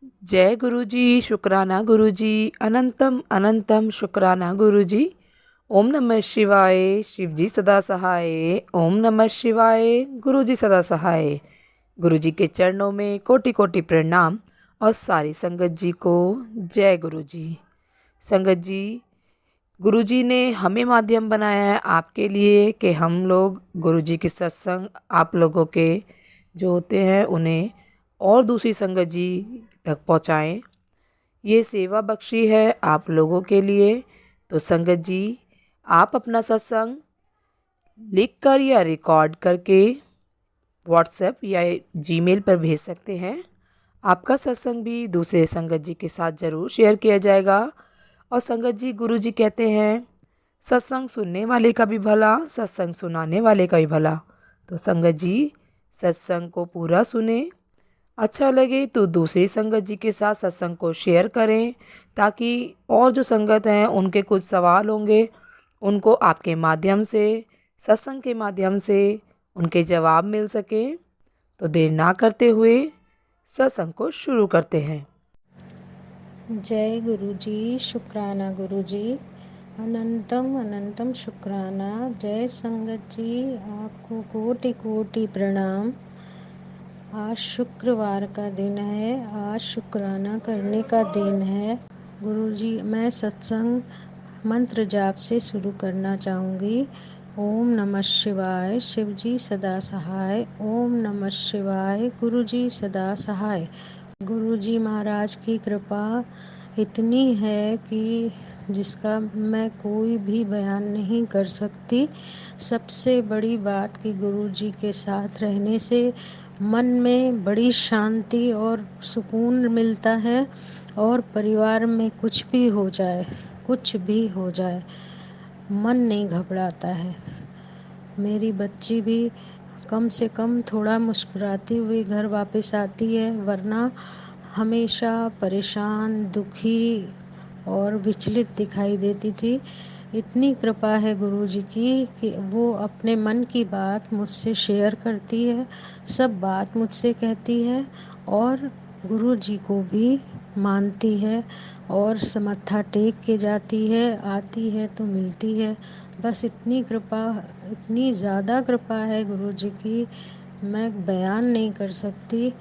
जय गुरुजी, शुक्राना गुरुजी, अनंतम अनंतम शुक्राना गुरुजी। ओम नमः शिवाय, शिवजी सदा सहाय। ओम नमः शिवाय, गुरुजी सदा सहाय। गुरुजी के चरणों में कोटि कोटि प्रणाम और सारी संगत जी को जय गुरुजी। संगत जी, गुरुजी ने हमें माध्यम बनाया है आपके लिए कि हम लोग गुरुजी के सत्संग आप लोगों के जो होते हैं उन्हें और दूसरी संगत जी तक पहुँचाएँ। ये सेवा बख्शी है आप लोगों के लिए। तो संगत जी, आप अपना सत्संग लिख कर या रिकॉर्ड करके व्हाट्सएप या जीमेल पर भेज सकते हैं। आपका सत्संग भी दूसरे संगत जी के साथ ज़रूर शेयर किया जाएगा। और संगत जी, गुरु जी कहते हैं सत्संग सुनने वाले का भी भला, सत्संग सुनाने वाले का भी भला। तो संगत जी, सत्संग को पूरा सुने, अच्छा लगे तो दूसरी संगत जी के साथ सत्संग को शेयर करें, ताकि और जो संगत हैं उनके कुछ सवाल होंगे उनको आपके माध्यम से, सत्संग के माध्यम से उनके जवाब मिल सके। तो देर ना करते हुए सत्संग को शुरू करते हैं। जय गुरुजी, शुक्राना गुरुजी, अनंतम अनंतम शुक्राना। जय संगत जी, आपको कोटि कोटि प्रणाम। आज शुक्रवार का दिन है, आज शुक्राना करने का दिन है। गुरुजी, मैं सत्संग मंत्र जाप से शुरू करना चाहूँगी। ओम नमः शिवाय, शिवजी सदा सहाय। ओम नमः शिवाय, गुरुजी सदा सहाय। गुरुजी महाराज की कृपा इतनी है कि जिसका मैं कोई भी बयान नहीं कर सकती। सबसे बड़ी बात कि गुरुजी के साथ रहने से मन में बड़ी शांति और सुकून मिलता है। और परिवार में कुछ भी हो जाए, कुछ भी हो जाए, मन नहीं घबराता है। मेरी बच्ची भी कम से कम थोड़ा मुस्कुराती हुई घर वापस आती है, वरना हमेशा परेशान, दुखी और विचलित दिखाई देती थी। इतनी कृपा है गुरुजी की कि वो अपने मन की बात मुझसे शेयर करती है, सब बात मुझसे कहती है और गुरुजी को भी मानती है और मत्था टेक के जाती है, आती है तो मिलती है। बस इतनी कृपा, इतनी ज़्यादा कृपा है गुरुजी की, मैं बयान नहीं कर सकती।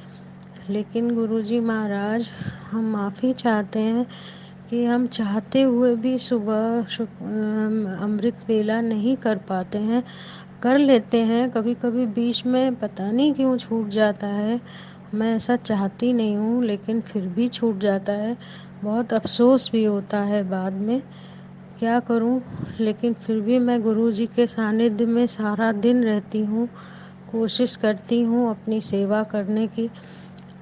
लेकिन गुरुजी महाराज, हम माफ़ी चाहते हैं कि हम चाहते हुए भी सुबह अमृत वेला नहीं कर पाते हैं। कर लेते हैं कभी कभी, बीच में पता नहीं क्यों छूट जाता है। मैं ऐसा चाहती नहीं हूँ, लेकिन फिर भी छूट जाता है। बहुत अफसोस भी होता है बाद में, क्या करूँ। लेकिन फिर भी मैं गुरुजी के सानिध्य में सारा दिन रहती हूँ, कोशिश करती हूँ अपनी सेवा करने की।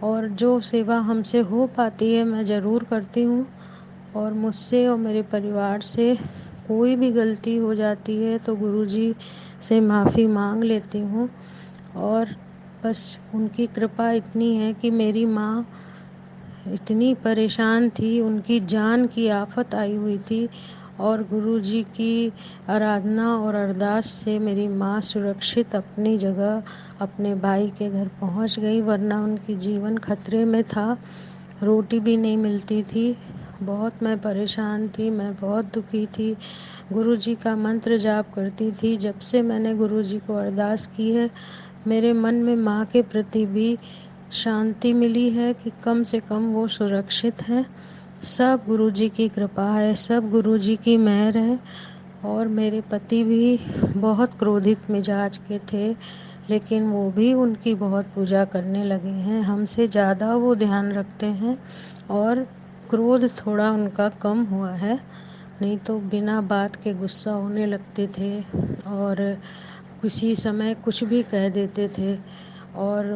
और जो सेवा हमसे हो पाती है मैं ज़रूर करती हूँ। और मुझसे और मेरे परिवार से कोई भी गलती हो जाती है तो गुरुजी से माफ़ी मांग लेती हूँ। और बस उनकी कृपा इतनी है कि मेरी माँ इतनी परेशान थी, उनकी जान की आफत आई हुई थी, और गुरुजी की आराधना और अरदास से मेरी माँ सुरक्षित अपनी जगह अपने भाई के घर पहुंच गई, वरना उनकी जीवन खतरे में था। रोटी भी नहीं मिलती थी। बहुत मैं परेशान थी, मैं बहुत दुखी थी। गुरुजी का मंत्र जाप करती थी। जब से मैंने गुरुजी को अरदास की है, मेरे मन में माँ के प्रति भी शांति मिली है कि कम से कम वो सुरक्षित हैं। सब गुरुजी की कृपा है, सब गुरुजी की मेहर है। और मेरे पति भी बहुत क्रोधित मिजाज के थे, लेकिन वो भी उनकी बहुत पूजा करने लगे हैं। हमसे ज़्यादा वो ध्यान रखते हैं और क्रोध थोड़ा उनका कम हुआ है, नहीं तो बिना बात के गुस्सा होने लगते थे और किसी समय कुछ भी कह देते थे और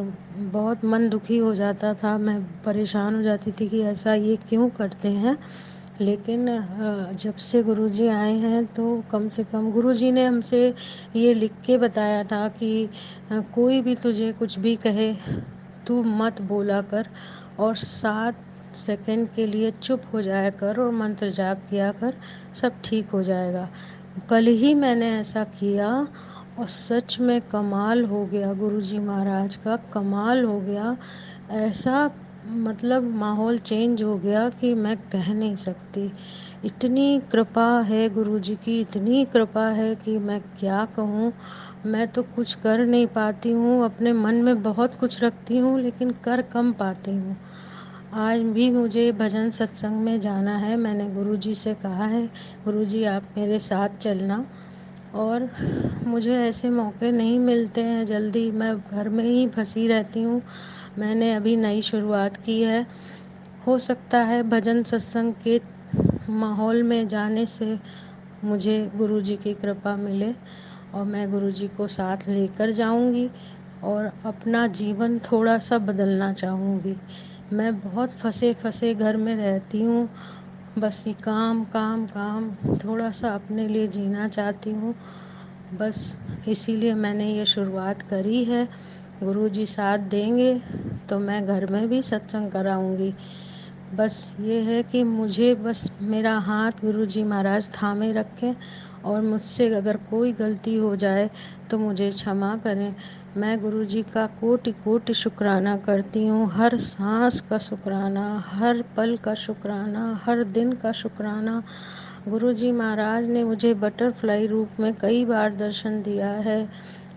बहुत मन दुखी हो जाता था। मैं परेशान हो जाती थी कि ऐसा ये क्यों करते हैं। लेकिन जब से गुरुजी आए हैं तो कम से कम गुरुजी ने हमसे ये लिख के बताया था कि कोई भी तुझे कुछ भी कहे तू मत बोला कर और 7 सेकंड के लिए चुप हो जाया कर और मंत्र जाप किया कर, सब ठीक हो जाएगा। कल ही मैंने ऐसा किया और सच में कमाल हो गया, गुरुजी महाराज का कमाल हो गया। ऐसा मतलब माहौल चेंज हो गया कि मैं कह नहीं सकती। इतनी कृपा है गुरुजी की, इतनी कृपा है कि मैं क्या कहूँ। मैं तो कुछ कर नहीं पाती हूँ, अपने मन में बहुत कुछ रखती हूँ लेकिन कर कम पाती हूँ। आज भी मुझे भजन सत्संग में जाना है। मैंने गुरुजी से कहा है, गुरुजी आप मेरे साथ चलना। और मुझे ऐसे मौके नहीं मिलते हैं जल्दी, मैं घर में ही फंसी रहती हूँ। मैंने अभी नई शुरुआत की है। हो सकता है भजन सत्संग के माहौल में जाने से मुझे गुरुजी की कृपा मिले और मैं गुरुजी को साथ लेकर जाऊंगी और अपना जीवन थोड़ा सा बदलना चाहूँगी। मैं बहुत फंसे फंसे घर में रहती हूँ, बस ये काम काम काम, थोड़ा सा अपने लिए जीना चाहती हूँ। बस इसीलिए मैंने ये शुरुआत करी है। गुरुजी साथ देंगे तो मैं घर में भी सत्संग कराऊंगी। बस ये है कि मुझे बस मेरा हाथ गुरुजी महाराज थामे रखें और मुझसे अगर कोई गलती हो जाए तो मुझे क्षमा करें। मैं गुरुजी का कोटि कोटि शुक्राना करती हूँ, हर सांस का शुक्राना, हर पल का शुक्राना, हर दिन का शुक्राना। गुरुजी महाराज ने मुझे बटरफ्लाई रूप में कई बार दर्शन दिया है।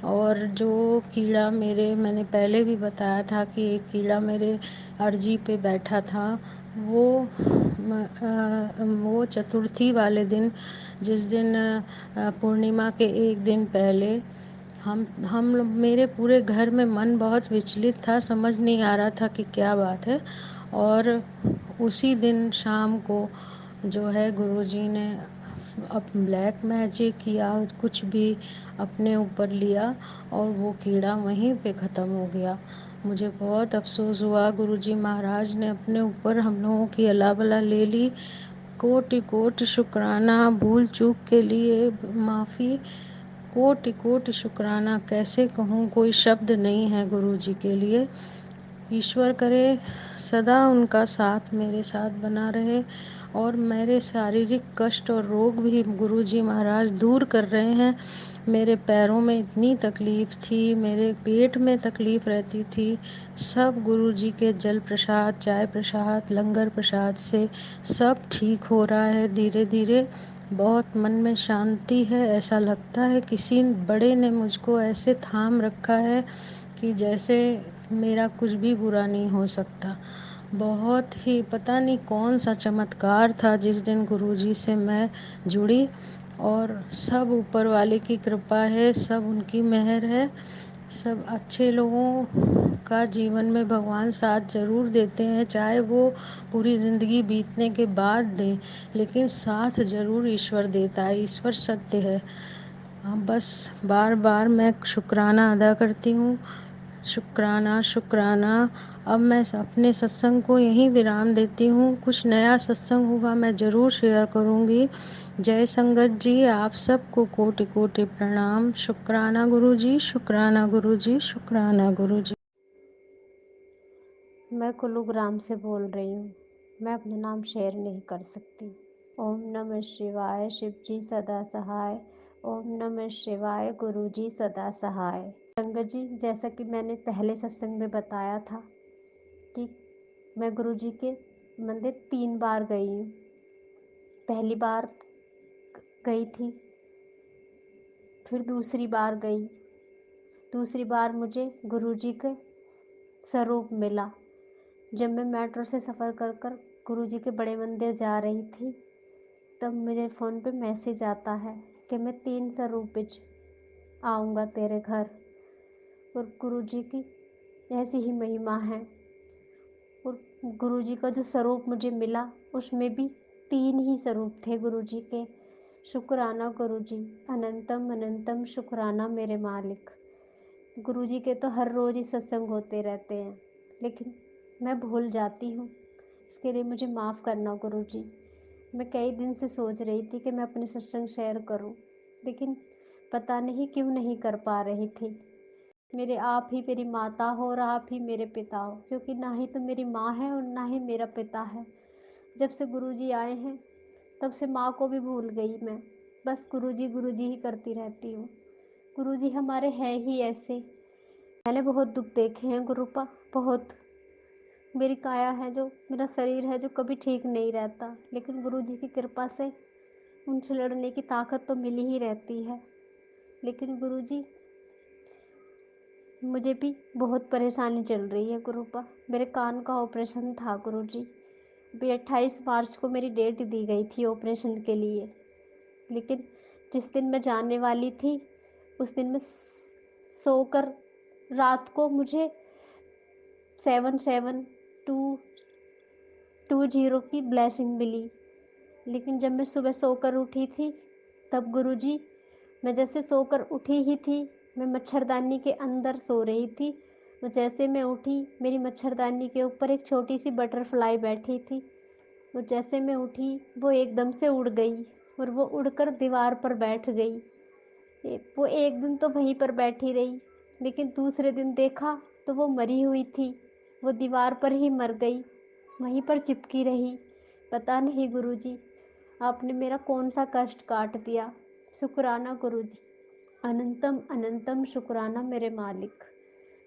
और जो कीड़ा मैंने पहले भी बताया था कि एक कीड़ा मेरे अर्जी पे बैठा था, वो चतुर्थी वाले दिन, जिस दिन पूर्णिमा के एक दिन पहले मेरे पूरे घर में मन बहुत विचलित था, समझ नहीं आ रहा था कि क्या बात है। और उसी दिन शाम को जो है गुरुजी ने अब ब्लैक मैजिक या कुछ भी अपने ऊपर लिया और वो कीड़ा वहीं पे ख़त्म हो गया। मुझे बहुत अफसोस हुआ, गुरुजी महाराज ने अपने ऊपर हम लोगों की अला बला ले ली। कोटि कोटि शुक्राना, भूल चूक के लिए माफ़ी, कोटि कोटि शुक्राना। कैसे कहूँ, कोई शब्द नहीं है गुरुजी के लिए। ईश्वर करे सदा उनका साथ मेरे साथ बना रहे और मेरे शारीरिक कष्ट और रोग भी गुरुजी महाराज दूर कर रहे हैं। मेरे पैरों में इतनी तकलीफ़ थी, मेरे पेट में तकलीफ़ रहती थी, सब गुरुजी के जल प्रसाद, चाय प्रसाद, लंगर प्रसाद से सब ठीक हो रहा है धीरे धीरे। बहुत मन में शांति है, ऐसा लगता है किसी बड़े ने मुझको ऐसे थाम रखा है कि जैसे मेरा कुछ भी बुरा नहीं हो सकता। बहुत ही पता नहीं कौन सा चमत्कार था जिस दिन गुरुजी से मैं जुड़ी। और सब ऊपर वाले की कृपा है, सब उनकी मेहर है। सब अच्छे लोगों का जीवन में भगवान साथ ज़रूर देते हैं, चाहे वो पूरी ज़िंदगी बीतने के बाद दें, लेकिन साथ ज़रूर ईश्वर देता है। ईश्वर सत्य है। हाँ, बस बार बार मैं शुक्राना अदा करती हूँ, शुक्राना शुक्राना। अब मैं अपने सत्संग को यहीं विराम देती हूँ। कुछ नया सत्संग होगा मैं ज़रूर शेयर करूँगी। जय संगत जी, आप सबको कोटि कोटि प्रणाम। शुक्राना गुरुजी, शुक्राना गुरुजी, शुक्राना गुरुजी। मैं कुलूग्राम से बोल रही हूँ। मैं अपना नाम शेयर नहीं कर सकती। ओम नमः शिवाय, शिव जी सदा सहाय। ओम नमः शिवाय, गुरु जी सदा सहाय। संगत जी, जैसा कि मैंने पहले सत्संग में बताया था कि मैं गुरु जी के मंदिर 3 बार गई हूँ। पहली बार गई थी, फिर दूसरी बार गई। दूसरी बार मुझे गुरु जी के स्वरूप मिला। जब मैं मेट्रो से सफ़र कर कर गुरु जी के बड़े मंदिर जा रही थी, तब मुझे फ़ोन पे मैसेज आता है कि मैं 3 स्वरूप विच आऊँगा तेरे घर। और गुरु जी की ऐसी ही महिमा है। और गुरु जी का जो स्वरूप मुझे मिला, उसमें भी 3 ही स्वरूप थे गुरु जी के। शुक्राना गुरु जी, अनंतम अनंतम शुक्राना मेरे मालिक। गुरु जी के तो हर रोज़ ही सत्संग होते रहते हैं, लेकिन मैं भूल जाती हूँ। इसके लिए मुझे माफ़ करना गुरु जी। मैं कई दिन से सोच रही थी कि मैं अपने सत्संग शेयर करूं, लेकिन पता नहीं क्यों नहीं कर पा रही थी। मेरे आप ही मेरी माता हो और आप ही मेरे पिता हो, क्योंकि ना ही तो मेरी माँ है और ना ही मेरा पिता है। जब से गुरुजी आए हैं, तब से माँ को भी भूल गई मैं। बस गुरुजी ही करती रहती हूँ। गुरुजी हमारे हैं ही ऐसे। मैंने बहुत दुख देखे हैं गुरुपा, बहुत। मेरी काया है, जो मेरा शरीर है, जो कभी ठीक नहीं रहता, लेकिन गुरुजी की कृपा से उनसे लड़ने की ताकत तो मिली ही रहती है। लेकिन गुरुजी, मुझे भी बहुत परेशानी चल रही है गुरुपा। मेरे कान का ऑपरेशन था गुरुजी। अभी 28 मार्च को मेरी डेट दी गई थी ऑपरेशन के लिए, लेकिन जिस दिन मैं जाने वाली थी उस दिन मैं सोकर रात को मुझे 77220 की ब्लेसिंग मिली। लेकिन जब मैं सुबह सोकर उठी थी तब गुरुजी, मैं जैसे सोकर उठी ही थी, मैं मच्छरदानी के अंदर सो रही थी, तो जैसे मैं उठी मेरी मच्छरदानी के ऊपर एक छोटी सी बटरफ्लाई बैठी थी। वो जैसे मैं उठी वो एकदम से उड़ गई और वो उड़कर दीवार पर बैठ गई। वो एक दिन तो वहीं पर बैठी रही, लेकिन दूसरे दिन देखा तो वो मरी हुई थी। वो दीवार पर ही मर गई, वहीं पर चिपकी रही। पता नहीं गुरुजी, आपने मेरा कौन सा कष्ट काट दिया। शुक्राना गुरुजी, अनंतम अनंतम शुक्राना मेरे मालिक।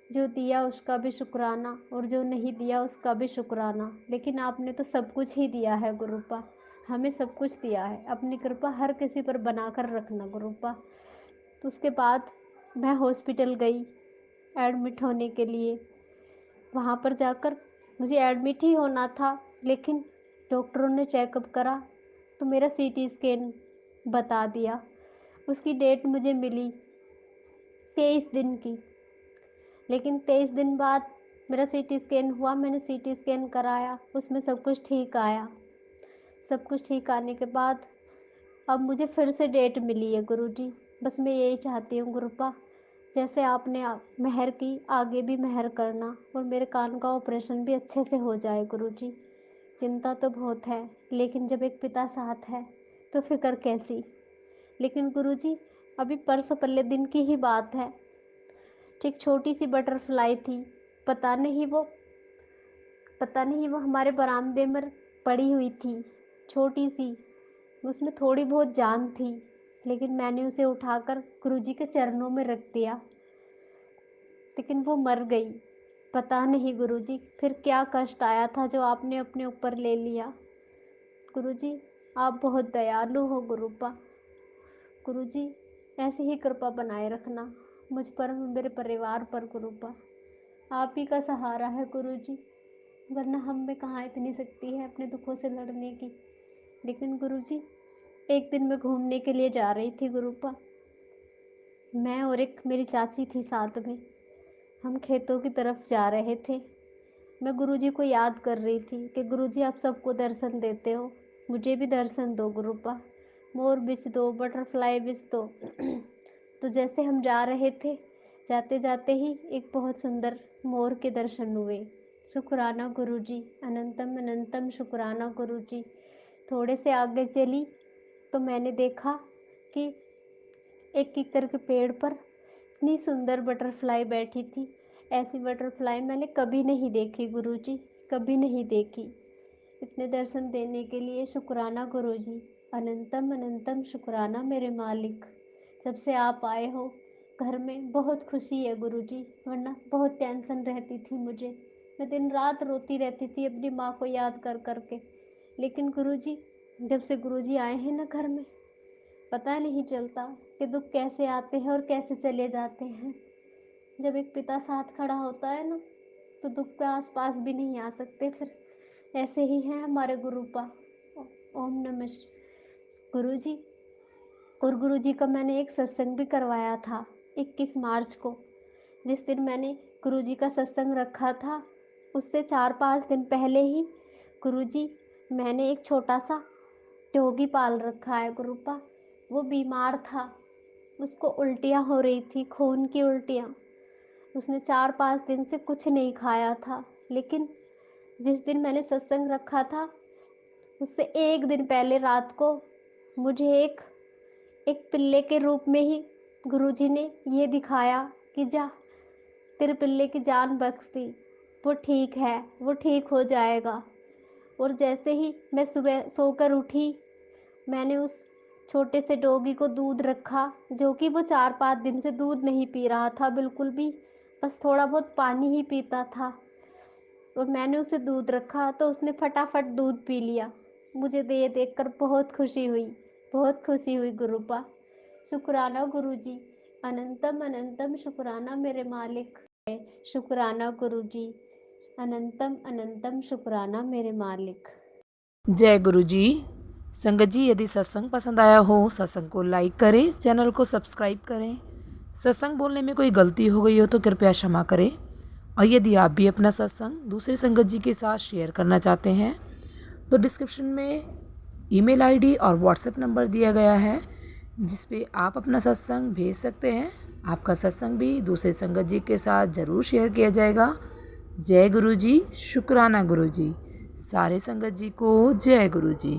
जो दिया उसका भी शुक्राना और जो नहीं दिया उसका भी शुक्राना। लेकिन आपने तो सब कुछ ही दिया है गुरुपा, हमें सब कुछ दिया है। अपनी कृपा हर किसी पर बनाकर रखना गुरुपा। तो उसके बाद मैं हॉस्पिटल गई एडमिट होने के लिए। वहाँ पर जाकर मुझे एडमिट ही होना था, लेकिन डॉक्टरों ने चेकअप करा तो मेरा सीटी स्कैन बता दिया। उसकी डेट मुझे मिली 23 दिन की, लेकिन 23 दिन बाद मेरा सीटी स्कैन हुआ। मैंने सीटी स्कैन कराया, उसमें सब कुछ ठीक आया। सब कुछ ठीक आने के बाद अब मुझे फिर से डेट मिली है गुरुजी। बस मैं यही चाहती हूँ गुरुपा, जैसे आपने मेहर की आगे भी मेहर करना और मेरे कान का ऑपरेशन भी अच्छे से हो जाए गुरुजी। चिंता तो बहुत है, लेकिन जब एक पिता साथ है तो फिक्र कैसी। लेकिन गुरुजी, अभी परसों पल्ले दिन की ही बात है, एक छोटी सी बटरफ्लाई थी। पता नहीं वो पता नहीं वो हमारे बरामदे में पड़ी हुई थी, छोटी सी। उसमें थोड़ी बहुत जान थी, लेकिन मैंने उसे उठाकर गुरुजी के चरणों में रख दिया, लेकिन वो मर गई। पता नहीं गुरुजी फिर क्या कष्ट आया था जो आपने अपने ऊपर ले लिया। गुरुजी, आप बहुत दयालु हो गुरुपा। गुरुजी, ऐसी ही कृपा बनाए रखना मुझ पर और मेरे परिवार पर गुरुपा। आप ही का सहारा है गुरुजी, वरना हम में कहाँ इतनी शक्ति है अपने दुखों से लड़ने की। लेकिन गुरुजी, एक दिन मैं घूमने के लिए जा रही थी गुरुपा। मैं और एक मेरी चाची थी साथ में। हम खेतों की तरफ जा रहे थे। मैं गुरुजी को याद कर रही थी कि गुरुजी आप सबको दर्शन देते हो, मुझे भी दर्शन दो गुरुपा। मोर बिछ दो, बटरफ्लाई बिछ दो। तो जैसे हम जा रहे थे, जाते जाते ही एक बहुत सुंदर मोर के दर्शन हुए। शुक्राना गुरुजी, अनंतम अनंतम शुक्राना गुरुजी। थोड़े से आगे चली तो मैंने देखा कि एक किक्कर के पेड़ पर इतनी सुंदर बटरफ्लाई बैठी थी। ऐसी बटरफ्लाई मैंने कभी नहीं देखी गुरुजी, कभी नहीं देखी। इतने दर्शन देने के लिए शुक्राना गुरुजी, अनंतम अनंतम शुक्राना मेरे मालिक। जब से आप आए हो घर में बहुत खुशी है गुरुजी, वरना बहुत टेंशन रहती थी मुझे। मैं दिन रात रोती रहती थी अपनी माँ को याद कर कर के। लेकिन गुरुजी, जब से गुरुजी आए हैं ना घर में, पता नहीं चलता कि दुख कैसे आते हैं और कैसे चले जाते हैं। जब एक पिता साथ खड़ा होता है ना, तो दुख के आस पास भी नहीं आ सकते फिर। ऐसे ही हैं हमारे गुरुपा। ओम नमः गुरु जी। और गुरु जी का मैंने एक सत्संग भी करवाया था 21 मार्च को। जिस दिन मैंने गुरु जी का सत्संग रखा था, उससे 4-5 दिन पहले ही गुरु जी, मैंने एक छोटा सा डॉगी पाल रखा है गुरुपा। वो बीमार था, उसको उल्टियाँ हो रही थी, खून की उल्टियाँ। उसने 4-5 दिन से कुछ नहीं खाया था। लेकिन जिस दिन मैंने सत्संग रखा था, उससे एक दिन पहले रात को मुझे एक एक पिल्ले के रूप में ही गुरुजी ने ये दिखाया कि जा, तेरे पिल्ले की जान बख्श दी, वो ठीक है, वो ठीक हो जाएगा। और जैसे ही मैं सुबह सोकर उठी, मैंने उस छोटे से डॉगी को दूध रखा, जो कि वो 4-5 दिन से दूध नहीं पी रहा था बिल्कुल भी, बस थोड़ा बहुत पानी ही पीता था। और मैंने उसे दूध रखा तो उसने फटाफट दूध पी लिया। मुझे ये देखकर बहुत खुशी हुई गुरुपा। शुक्राना गुरुजी, अनंतम अनंतम शुक्राना मेरे मालिक। शुक्राना गुरुजी, अनंतम अनंतम शुक्राना मेरे मालिक। जय गुरु जी। संगत जी, यदि सत्संग पसंद आया हो, सत्संग को लाइक करें, चैनल को सब्सक्राइब करें। सत्संग बोलने में कोई गलती हो गई हो तो कृपया क्षमा करें। और यदि आप भी अपना सत्संग दूसरे संगत जी के साथ शेयर करना चाहते हैं तो डिस्क्रिप्शन में ईमेल आईडी और व्हाट्सएप नंबर दिया गया है, जिस पे आप अपना सत्संग भेज सकते हैं। आपका सत्संग भी दूसरे संगत जी के साथ ज़रूर शेयर किया जाएगा। जय गुरु जी, शुक्राना गुरु जी। सारे संगत जी को जय गुरु जी।